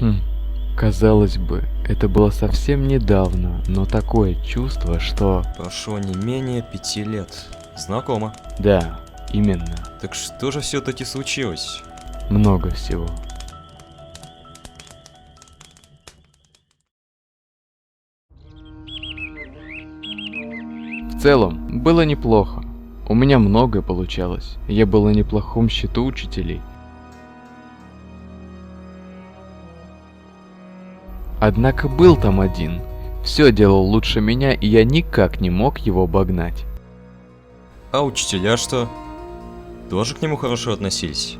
Хм, казалось бы, это было совсем недавно, но такое чувство, что... Прошло не менее 5 лет. Знакомо. Да, именно. Так что же все-таки случилось? Много всего. В целом, было неплохо. У меня многое получалось. Я был на неплохом счету учителей. Однако был там один. Все делал лучше меня, и я никак не мог его обогнать. А учителя что? Тоже к нему хорошо относились?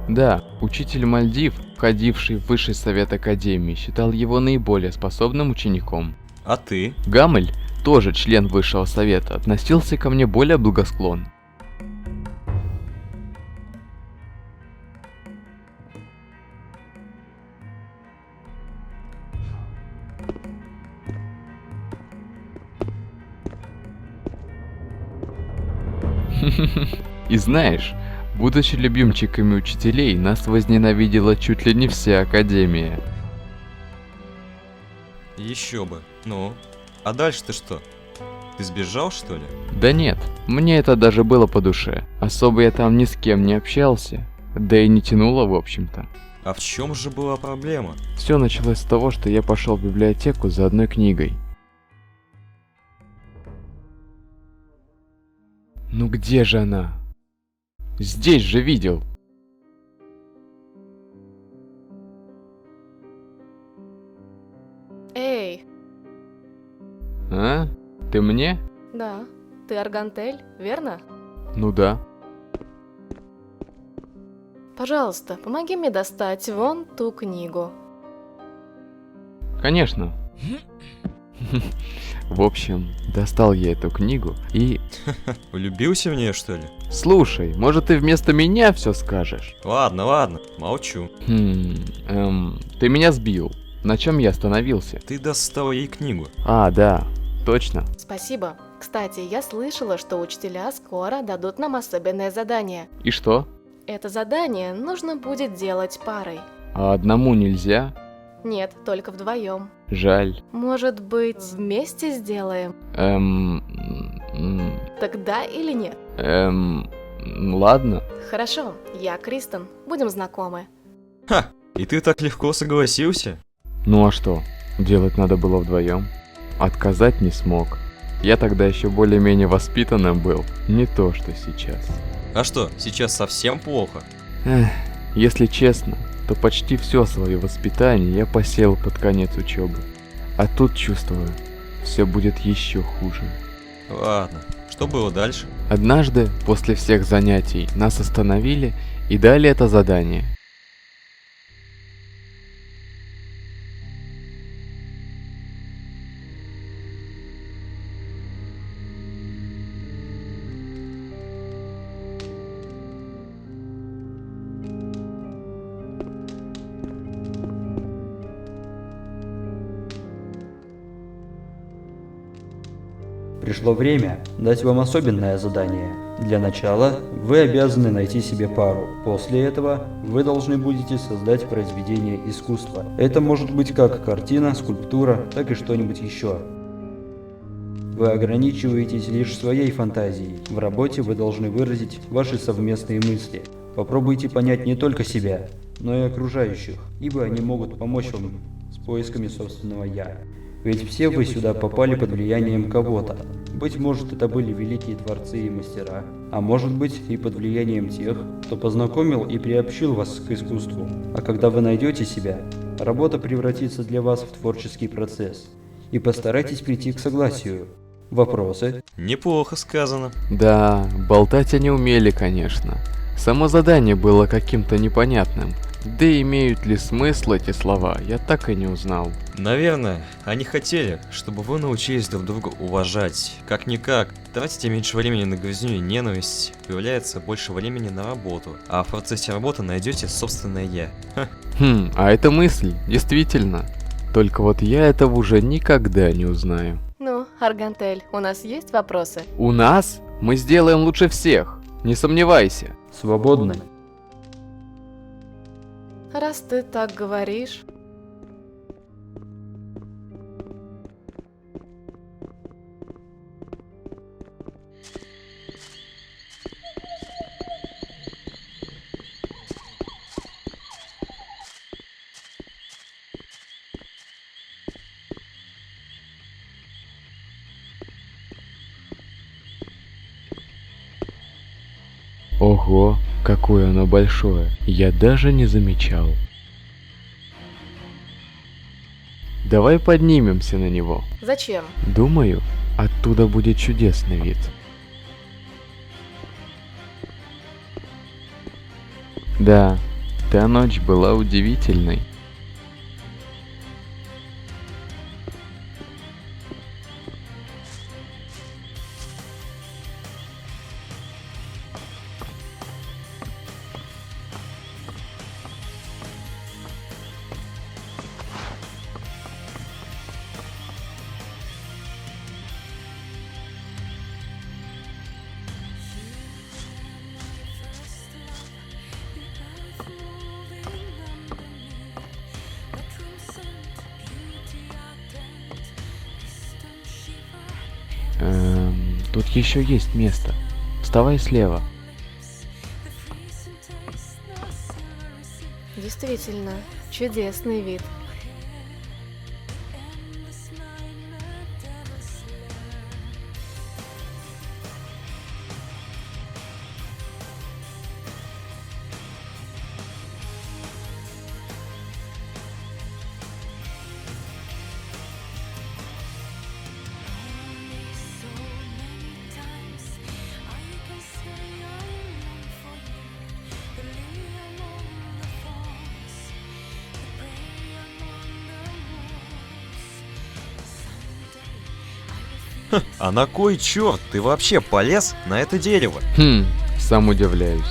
Да, учитель Мальдив, входивший в высший совет академии, считал его наиболее способным учеником. А ты? Гамель, тоже член высшего совета, относился ко мне более благосклонно. И знаешь, будучи любимчиками учителей, нас возненавидела чуть ли не вся академия. Еще бы. Ну, а дальше-то что? Ты сбежал, что ли? Да нет, мне это даже было по душе. Особо я там ни с кем не общался. Да и не тянуло, в общем-то. А в чем же была проблема? Все началось с того, что я пошел в библиотеку за одной книгой. Ну где же она? Здесь же видел. Эй, А? Ты мне? да, ты Аргантель, верно? Ну да. Пожалуйста, помоги мне достать вон ту книгу. Конечно. В общем, достал я эту книгу и... Влюбился в нее, что ли? Слушай, может ты вместо меня все скажешь? Ладно, молчу. Ты меня сбил. На чем я остановился? Ты достал ей книгу. А, да, точно. Спасибо. Кстати, я слышала, что учителя скоро дадут нам особенное задание. И что? Это задание нужно будет делать парой. А одному нельзя? Нет, только вдвоем. Жаль. Может быть, вместе сделаем? Тогда или нет? Ладно. Хорошо, я Кристен, будем знакомы. Ха! И ты так легко согласился? Ну а что? Делать надо было вдвоем. Отказать не смог. Я тогда еще более-менее воспитанным был. Не то, что сейчас. А что, сейчас совсем плохо? Эх, если честно, то почти все свое воспитание я посеял под конец учебы. А тут чувствую, все будет еще хуже. Ладно, что было дальше? Однажды, после всех занятий, нас остановили и дали это задание. Пришло время дать вам особенное задание. Для начала вы обязаны найти себе пару. После этого вы должны будете создать произведение искусства. Это может быть как картина, скульптура, так и что-нибудь еще. Вы ограничиваетесь лишь своей фантазией. В работе вы должны выразить ваши совместные мысли. Попробуйте понять не только себя, но и окружающих, ибо они могут помочь вам с поисками собственного «я». Ведь все вы сюда попали под влиянием кого-то. Быть может, это были великие творцы и мастера, а может быть и под влиянием тех, кто познакомил и приобщил вас к искусству. А когда вы найдете себя, работа превратится для вас в творческий процесс. И постарайтесь прийти к согласию. Вопросы? Неплохо сказано. Да, болтать они умели, конечно. Само задание было каким-то непонятным. Да и имеют ли смысл эти слова, я так и не узнал. Наверное, они хотели, чтобы вы научились друг друга уважать. Как-никак, тратите меньше времени на грызню и ненависть, появляется больше времени на работу, а в процессе работы найдете собственное «я». Ха. А это мысль, действительно. Только вот я этого уже никогда не узнаю. Ну, Аргантель, у нас есть вопросы? У нас? Мы сделаем лучше всех. не сомневайся. Свободны. Раз ты так говоришь... Ого, какое оно большое. Я даже не замечал. Давай поднимемся на него. Зачем? Думаю, оттуда будет чудесный вид. Да, та ночь была удивительной. Тут еще есть место. Вставай слева. Действительно, чудесный вид. А на кой черт ты вообще полез на это дерево? Сам удивляюсь.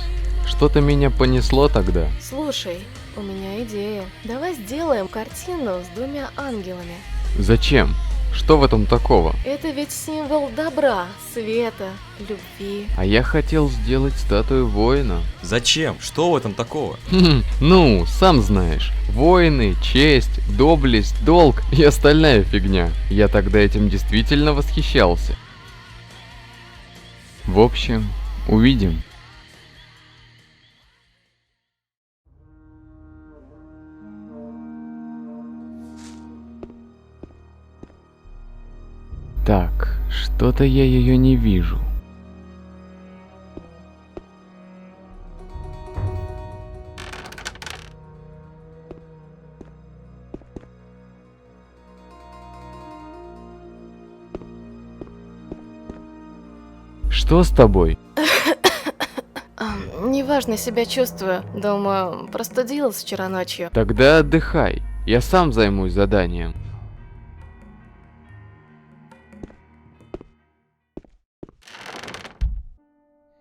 Что-то меня понесло тогда. Слушай, у меня идея. Давай сделаем картину с двумя ангелами. Зачем? Что в этом такого? Это ведь символ добра, света, любви. А я хотел сделать статую воина. Зачем? Что в этом такого? Ну, сам знаешь. Воины, честь, доблесть, долг и остальная фигня. Я тогда этим действительно восхищался. В общем, увидим. Так, что-то я ее не вижу. Что с тобой? Неважно себя чувствую. Думаю, простудилась вчера ночью. Тогда отдыхай. Я сам займусь заданием.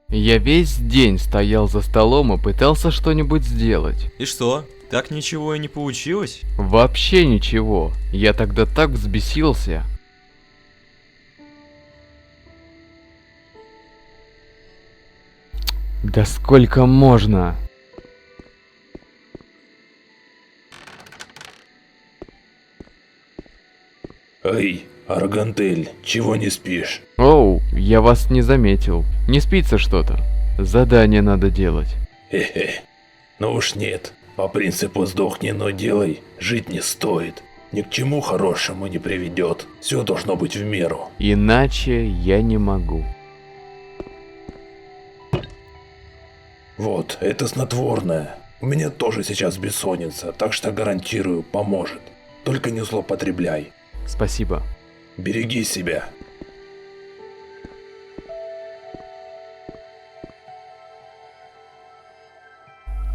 Я весь день стоял за столом и пытался что-нибудь сделать. И что? Так ничего и не получилось? Вообще ничего. Я тогда так взбесился. Да сколько можно? Эй, Аргантель, чего не спишь? Оу, я вас не заметил. Не спится что-то. Задание надо делать. Хе-хе. Ну уж нет. По принципу сдохни, но делай, жить не стоит. Ни к чему хорошему не приведет. Все должно быть в меру. Иначе я не могу. Вот, это снотворное. У меня тоже сейчас бессонница, так что гарантирую, поможет. Только не злоупотребляй. Спасибо. Береги себя.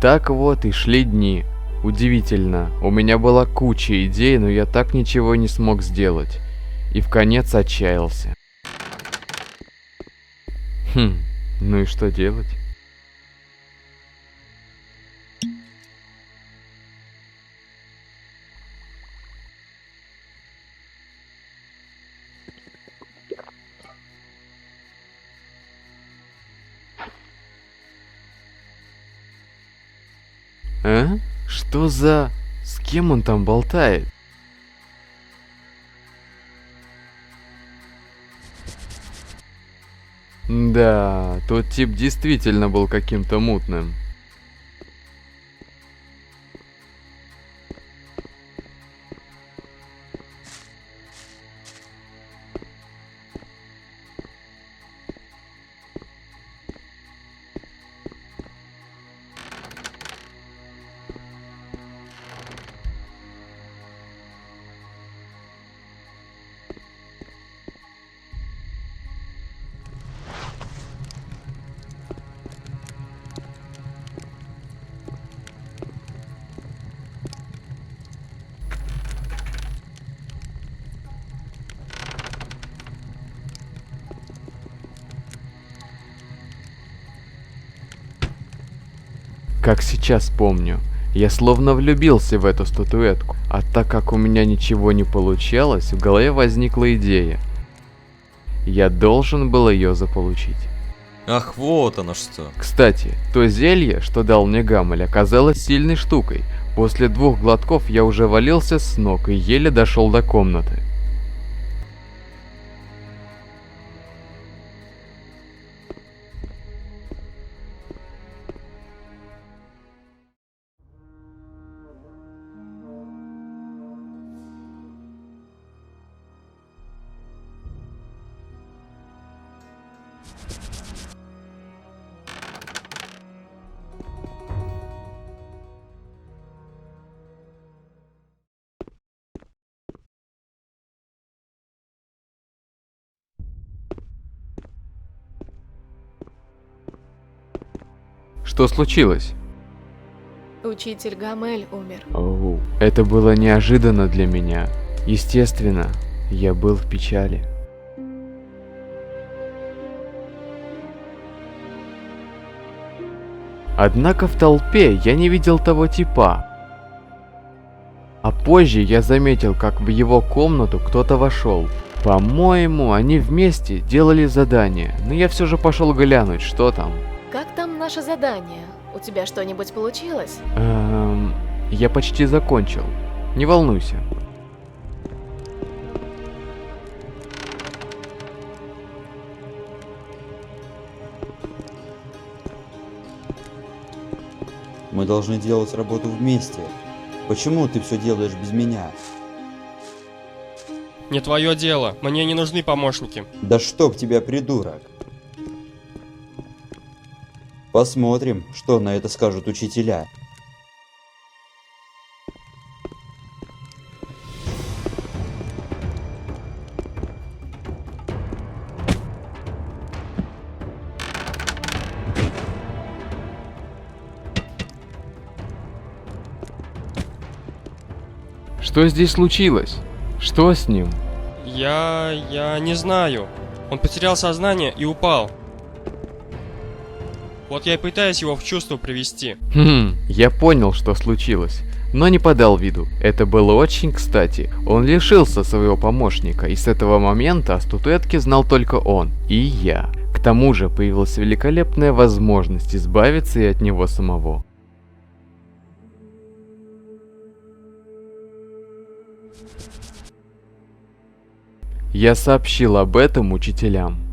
Так вот и шли дни. Удивительно, у меня была куча идей, но я так ничего не смог сделать. И вконец отчаялся. Ну и что делать? А? Что за... С кем он там болтает? Да, тот тип действительно был каким-то мутным. Как сейчас помню, я словно влюбился в эту статуэтку, а так как у меня ничего не получалось, в голове возникла идея. Я должен был ее заполучить. Ах, вот оно что. Кстати, то зелье, что дал мне Гаммель, оказалось сильной штукой. После 2 глотков я уже валился с ног и еле дошел до комнаты. Что случилось? Учитель Гамель умер. Оу, это было неожиданно для меня. Естественно, я был в печали. Однако в толпе я не видел того типа. А позже я заметил, как в его комнату кто-то вошел. По-моему, они вместе делали задание, но я все же пошел глянуть, что там. Как там наше задание? У тебя что-нибудь получилось? Я почти закончил. Не волнуйся. Мы должны делать работу вместе. Почему ты все делаешь без меня? Не твое дело, мне не нужны помощники. Да чтоб тебя, придурок! Посмотрим, что на это скажут учителя. Что здесь случилось? Что с ним? Я не знаю. Он потерял сознание и упал. Вот я и пытаюсь его в чувство привести. Я понял, что случилось, но не подал виду. Это было очень кстати. Он лишился своего помощника, и с этого момента о статуэтке знал только он и я. К тому же появилась великолепная возможность избавиться и от него самого. Я сообщил об этом учителям.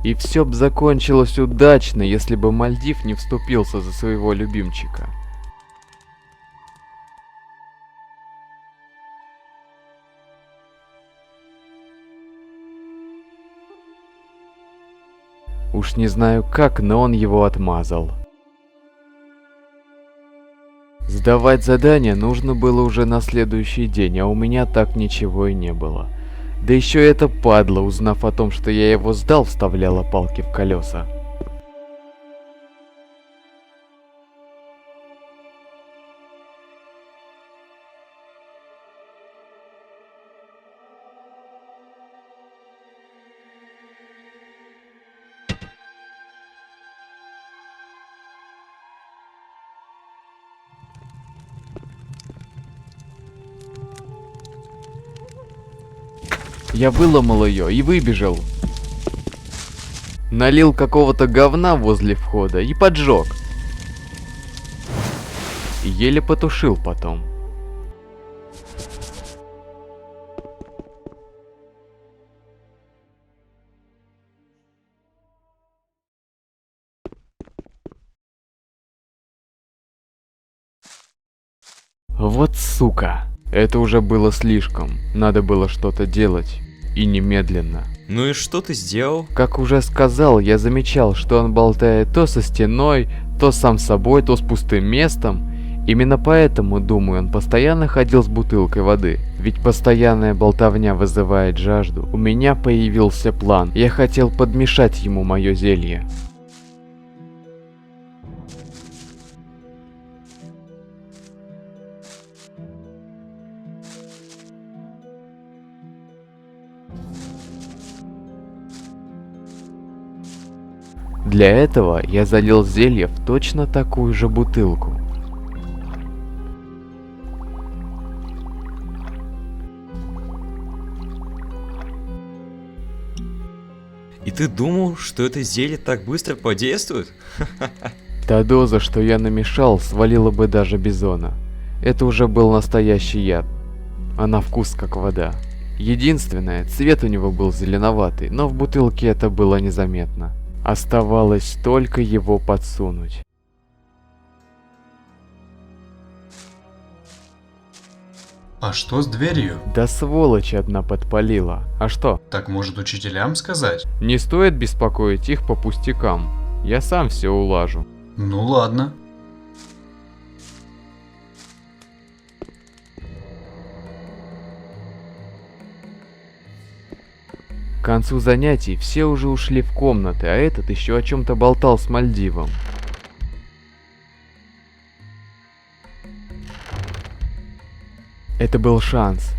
И все б закончилось удачно, если бы Мальдив не вступился за своего любимчика. Уж не знаю как, но он его отмазал. Сдавать задание нужно было уже на следующий день, а у меня так ничего и не было. Да еще эта падла, узнав о том, что я его сдал, вставляла палки в колеса. Я выломал ее и выбежал. Налил какого-то говна возле входа и поджег. И еле потушил потом. Вот сука. Это уже было слишком. Надо было что-то делать. И немедленно. Ну и что ты сделал? Как уже сказал, я замечал, что он болтает то со стеной, то сам собой, то с пустым местом. Именно поэтому, думаю, он постоянно ходил с бутылкой воды. Ведь постоянная болтовня вызывает жажду. У меня появился план. Я хотел подмешать ему мое зелье. Для этого я залил зелье в точно такую же бутылку. И ты думал, что это зелье так быстро подействует? Та доза, что я намешал, свалила бы даже бизона. Это уже был настоящий яд. А на вкус как вода. Единственное, цвет у него был зеленоватый, но в бутылке это было незаметно. Оставалось только его подсунуть. А что с дверью? Да сволочь одна подпалила. А что? Так может учителям сказать? Не стоит беспокоить их по пустякам. Я сам все улажу. Ну ладно. К концу занятий все уже ушли в комнаты, а этот еще о чем-то болтал с Мальдивом. Это был шанс.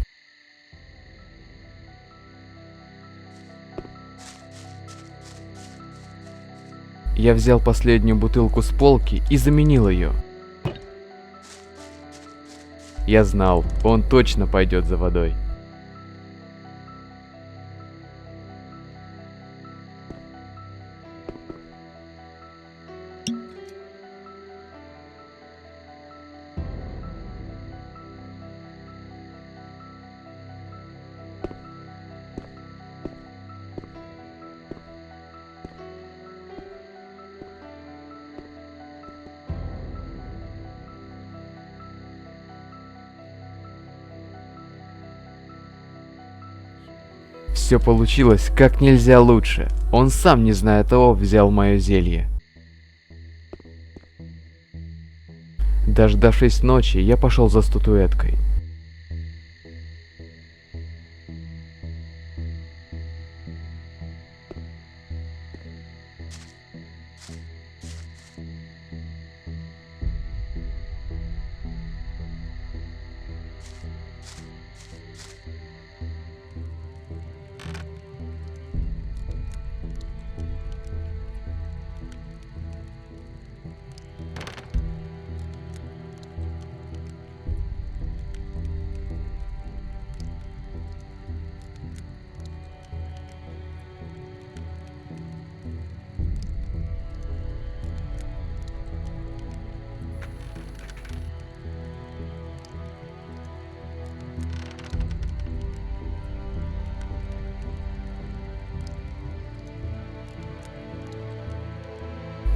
Я взял последнюю бутылку с полки и заменил ее. Я знал, он точно пойдет за водой. Все получилось как нельзя лучше. Он сам, не зная того, взял мое зелье. Дождавшись ночи, я пошел за статуэткой.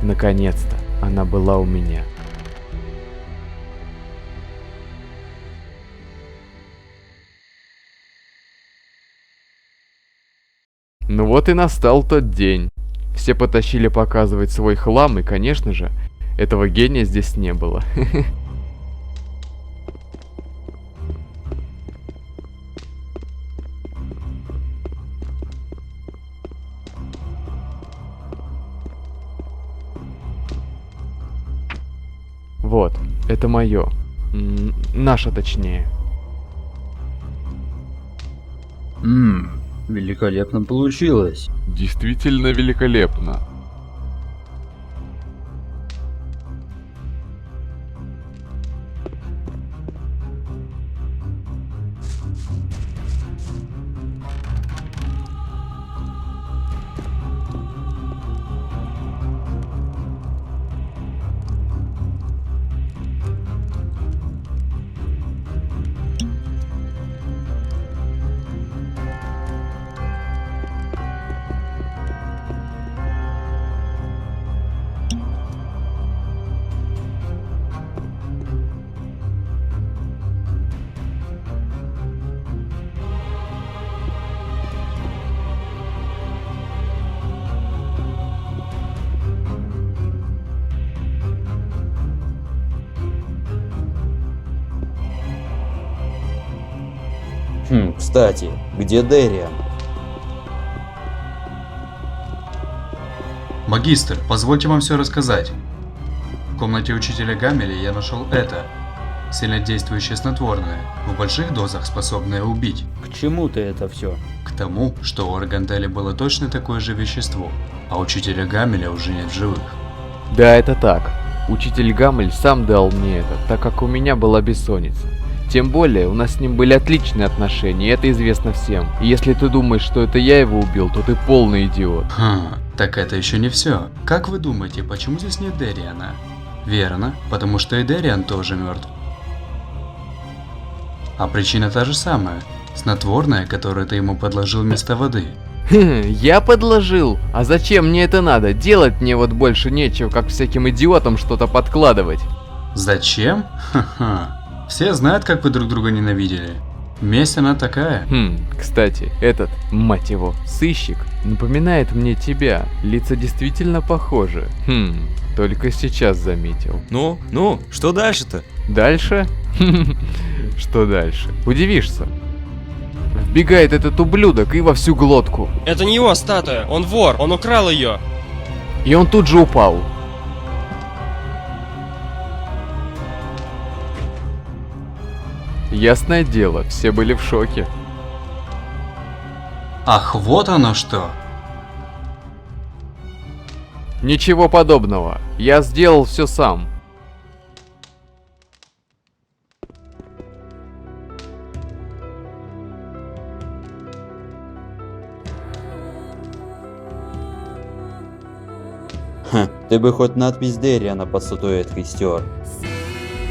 Наконец-то она была у меня. Ну вот и настал тот день. Все потащили показывать свой хлам, и, конечно же, этого гения здесь не было. Вот, это мое. Наше точнее. Великолепно получилось. Действительно великолепно. Кстати, где Дэриан? Магистр, позвольте вам все рассказать. В комнате учителя Гамеля я нашел это. Сильнодействующее снотворное, в больших дозах способное убить. К чему ты это все? К тому, что у Арганделя было точно такое же вещество, а учителя Гамеля уже нет в живых. Да, это так. Учитель Гамель сам дал мне это, так как у меня была бессонница. Тем более, у нас с ним были отличные отношения, и это известно всем. И если ты думаешь, что это я его убил, то ты полный идиот. Так это еще не все. Как вы думаете, почему здесь нет Дэриана? Верно, потому что и Дэриан тоже мертв. А причина та же самая. Снотворное, которое ты ему подложил вместо воды. Я подложил? А зачем мне это надо? Делать мне вот больше нечего, как всяким идиотам что-то подкладывать. Зачем? Ха-ха. Все знают, как вы друг друга ненавидели. Месть она такая. Кстати, этот, мать его, сыщик, напоминает мне тебя. Лица действительно похожи. Только сейчас заметил. Ну, что дальше-то? Дальше? Что дальше? Удивишься. Вбегает этот ублюдок и во всю глотку. Это не его статуя, он вор, он украл ее. И он тут же упал. Ясное дело, все были в шоке. Ах, вот оно что. Ничего подобного. Я сделал все сам. Ты бы хоть надпись Дэриана под статуэткой стер.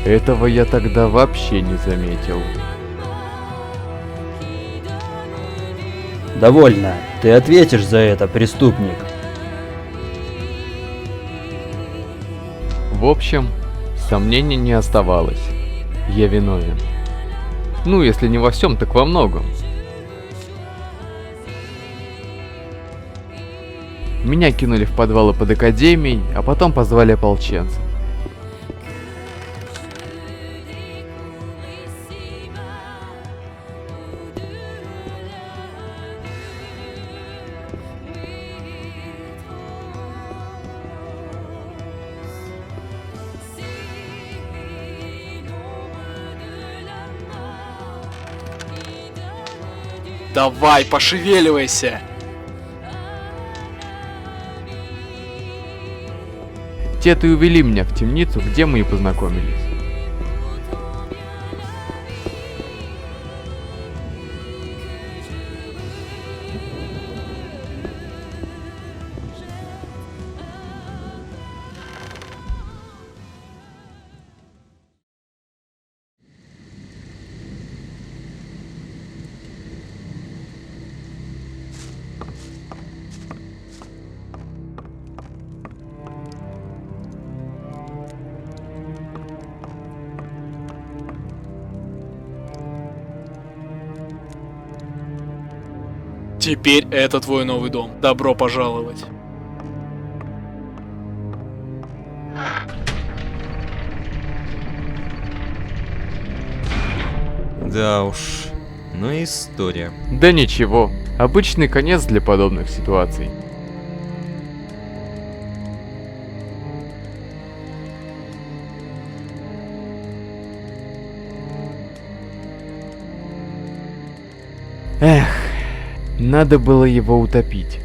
Этого я тогда вообще не заметил. Довольно. Ты ответишь за это, преступник. В общем, сомнений не оставалось. Я виновен. Ну, если не во всем, так во многом. Меня кинули в подвалы под академией, а потом позвали ополченцев. Давай, пошевеливайся! Те-то и увели меня в темницу, где мы и познакомились. Теперь это твой новый дом. Добро пожаловать. Да уж, ну и история. Да ничего, обычный конец для подобных ситуаций. Эх, надо было его утопить.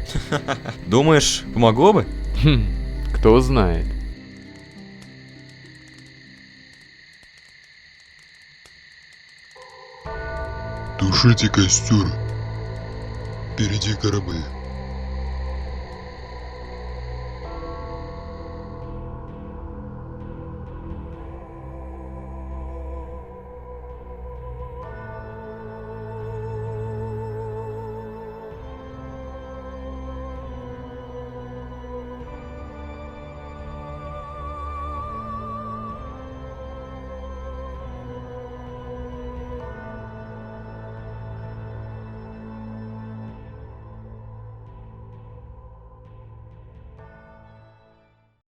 Думаешь, помогло бы? Кто знает. Тушите костер. Впереди корабль.